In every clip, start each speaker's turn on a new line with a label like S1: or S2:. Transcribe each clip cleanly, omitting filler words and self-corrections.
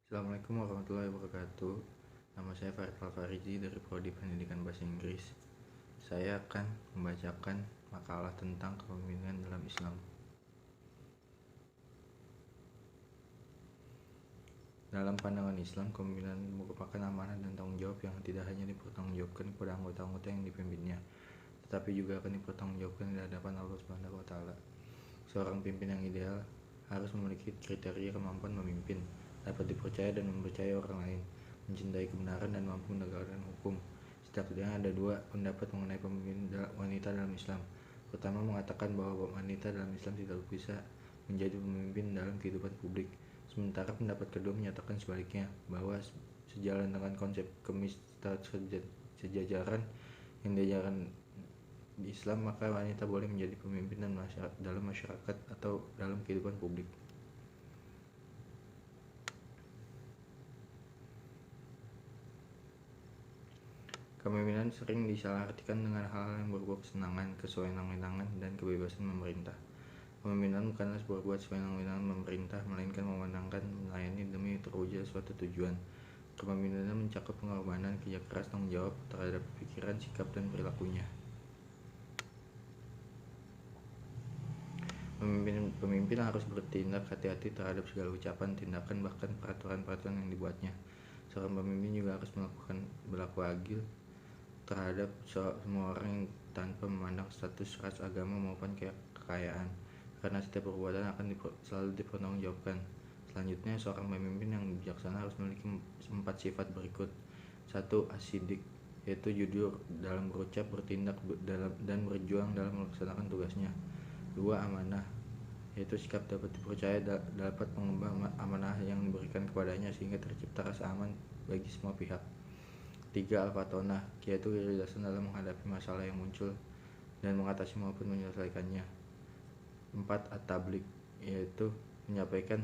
S1: Assalamualaikum warahmatullahi wabarakatuh. Nama saya Farid Alfariji dari Prodi Pendidikan Bahasa Inggris. Saya akan membacakan makalah tentang kepemimpinan dalam Islam. Dalam pandangan Islam, kepemimpinan merupakan amanah dan tanggung jawab yang tidak hanya dipertanggungjawabkan kepada anggota-anggota yang dipimpinnya, tetapi juga akan dipertanggungjawabkan di hadapan Allah Subhanahu wa Ta'ala. Seorang pimpin yang ideal harus memiliki kriteria kemampuan memimpin, dapat dipercaya dan mempercayai orang lain, mencintai kebenaran dan mampu menegakkan hukum. Setidaknya ada dua pendapat mengenai pemimpin wanita dalam Islam. Pertama mengatakan bahwa wanita dalam Islam tidak bisa menjadi pemimpin dalam kehidupan publik. Sementara pendapat kedua menyatakan sebaliknya, bahwa sejalan dengan konsep sejajaran yang diajarkan di Islam, maka wanita boleh menjadi pemimpin dalam masyarakat atau dalam kehidupan publik. Kepemimpinan sering disalahartikan dengan hal-hal yang berbau kesenangan, kesewenang-wenangan, dan kebebasan memerintah. Kepemimpinan bukanlah berbuat sewenang-wenangan memerintah, melainkan memenangkan, melayani demi terwujud suatu tujuan. Kepemimpinan mencakup pengorbanan, kerja keras, tanggung jawab terhadap pikiran, sikap, dan perilakunya. Pemimpin harus bertindak hati-hati terhadap segala ucapan, tindakan, bahkan peraturan-peraturan yang dibuatnya. Seorang pemimpin juga harus berlaku adil terhadap semua orang yang tanpa memandang status, ras, agama, maupun kekayaan, karena setiap perbuatan akan selalu dipertanggungjawabkan. Selanjutnya, seorang pemimpin yang bijaksana harus memiliki 4 sifat berikut. 1. Asidik, yaitu jujur dalam berucap, bertindak, dan berjuang dalam melaksanakan tugasnya. 2. Amanah, yaitu sikap dapat dipercaya, dapat mengembang amanah yang diberikan kepadanya sehingga tercipta rasa aman bagi semua pihak. 3. Al-Fatonah, yaitu kecerdasan dalam menghadapi masalah yang muncul dan mengatasi maupun menyelesaikannya. 4. At-Tabligh, yaitu menyampaikan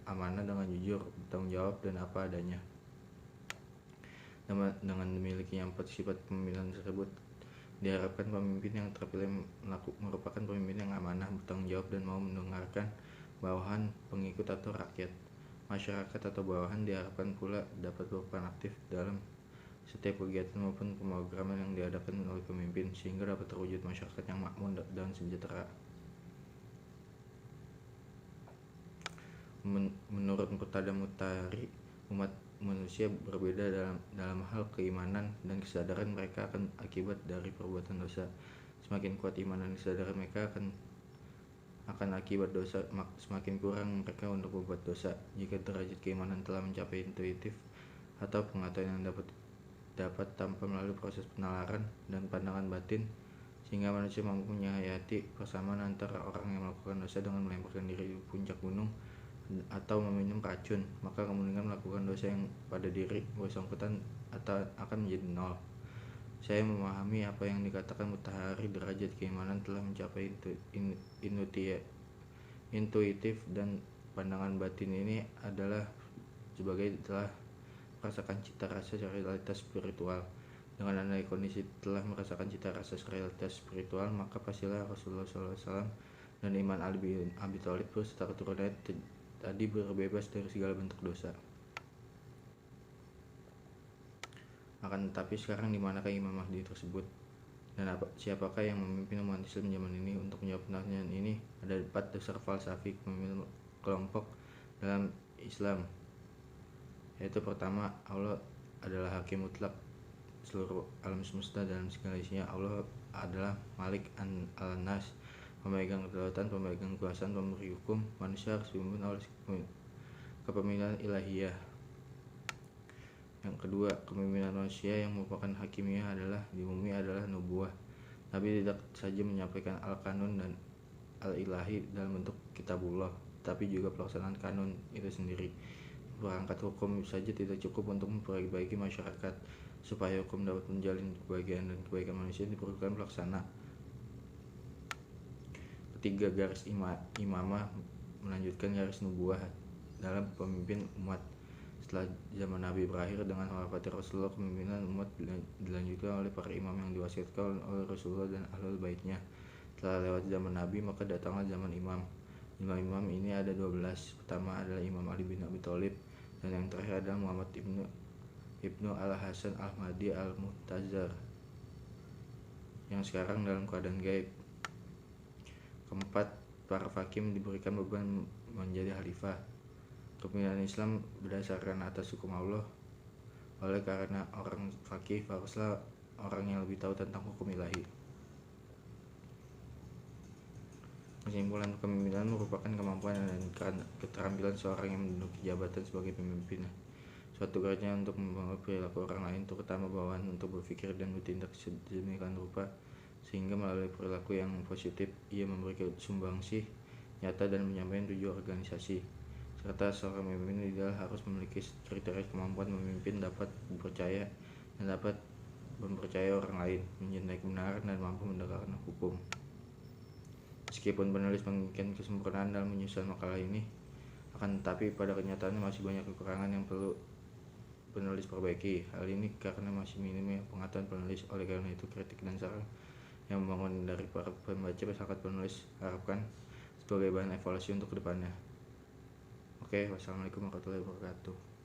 S1: amanah dengan jujur, bertanggung jawab, dan apa adanya. Dengan memilikinya 4 sifat kepemimpinan tersebut, diharapkan pemimpin yang terpilih merupakan pemimpin yang amanah, bertanggung jawab, dan mau mendengarkan bawahan, pengikut, atau rakyat. Masyarakat atau bawahan diharapkan pula dapat berperan aktif dalam setiap kegiatan maupun pemrograman yang diadakan oleh pemimpin, sehingga dapat terwujud masyarakat yang makmur dan sejahtera. Menurut Murtada Mutahari, umat manusia berbeda dalam hal keimanan dan kesadaran mereka akan akibat dari perbuatan dosa. Semakin kuat iman dan kesadaran mereka akan akibat dosa, semakin kurang mereka untuk berbuat dosa. Jika derajat keimanan telah mencapai intuitif atau pengetahuan yang dapat tanpa melalui proses penalaran dan pandangan batin, sehingga manusia mampu menghayati persamaan antara orang yang melakukan dosa dengan melemparkan diri di puncak gunung atau meminum racun, maka kemungkinan melakukan dosa yang pada diri bersangkutan akan menjadi nol. Saya memahami apa yang dikatakan Mutahari, derajat keimanan telah mencapai intuitif dan pandangan batin ini adalah sebagai telah merasakan cita rasa realitas spiritual. Dengan adanya kondisi telah merasakan cita rasa realitas spiritual, maka pastilah Rasulullah SAW dan Imam Ali bin Abi Thalib beserta keturunannya tadi berbebas dari segala bentuk dosa. Akan tetapi sekarang di manakah Imam Mahdi tersebut? Dan siapakah yang memimpin umat Islam zaman ini? Untuk menjawab pertanyaan ini, ada 4 dasar falsafi kepemimpinan kelompok dalam Islam, yaitu pertama, Allah adalah hakim mutlak seluruh alam semesta dan segala isinya. Allah adalah Malik al-Nas, pemegang kedaulatan, pemegang kekuasaan, pemberi hukum. Manusia harus dipimpin oleh kepemimpinan ilahiyah. Yang kedua, kepemimpinan manusia yang merupakan hakimiyah adalah di bumi adalah nubuwah. Nabi tidak saja menyampaikan al-kanun dan al-ilahi dalam bentuk kitabullah, tapi juga pelaksanaan kanun itu sendiri. Perangkat hukum saja tidak cukup untuk memperbaiki masyarakat. Supaya hukum dapat menjalin kebahagiaan dan kebaikan manusia, diperlukan pelaksana. Ketiga, garis imamah melanjutkan garis nubuwah dalam pemimpin umat. Setelah zaman Nabi berakhir dengan wafatnya Rasulullah, kepemimpinan umat dilanjutkan oleh para imam yang diwasiatkan oleh Rasulullah dan ahlul baitnya. Setelah lewat zaman Nabi, maka datanglah zaman imam. Imam-imam ini ada 12. Pertama adalah Imam Ali bin Abi Thalib, Dan yang terakhir adalah Muhammad Ibnu Al-Hasan Al-Mahdi Al-Mu'tazar yang sekarang dalam keadaan gaib. Keempat, para hakim diberikan beban menjadi khalifah. Kepemimpinan Islam berdasarkan atas hukum Allah. Oleh karena orang fakih haruslah orang yang lebih tahu tentang hukum ilahi. Kesimpulan, kepemimpinan merupakan kemampuan dan keterampilan seorang yang menduduki jabatan sebagai pemimpin. Suatu kerja untuk mempengaruhi perilaku orang lain, terutama bawaan untuk berpikir dan bertindak sedemikian rupa sehingga melalui perilaku yang positif ia memberi sumbangsih nyata dan menyampaikan tujuan organisasi. Serta seorang pemimpin ideal harus memiliki kriteria kemampuan memimpin, dapat dipercaya dan dapat mempercayai orang lain, mencintai kebenaran dan mampu menegakkan hukum. Meskipun penulis menginginkan kesempurnaan dalam menyusun makalah ini, akan tetapi pada kenyataannya masih banyak kekurangan yang perlu penulis perbaiki. Hal ini karena masih minimnya pengetahuan penulis. Oleh karena itu, kritik dan saran yang membangun dari para pembaca sangat penulis harapkan sebagai bahan evaluasi untuk kedepannya. Oke, wassalamualaikum warahmatullahi wabarakatuh.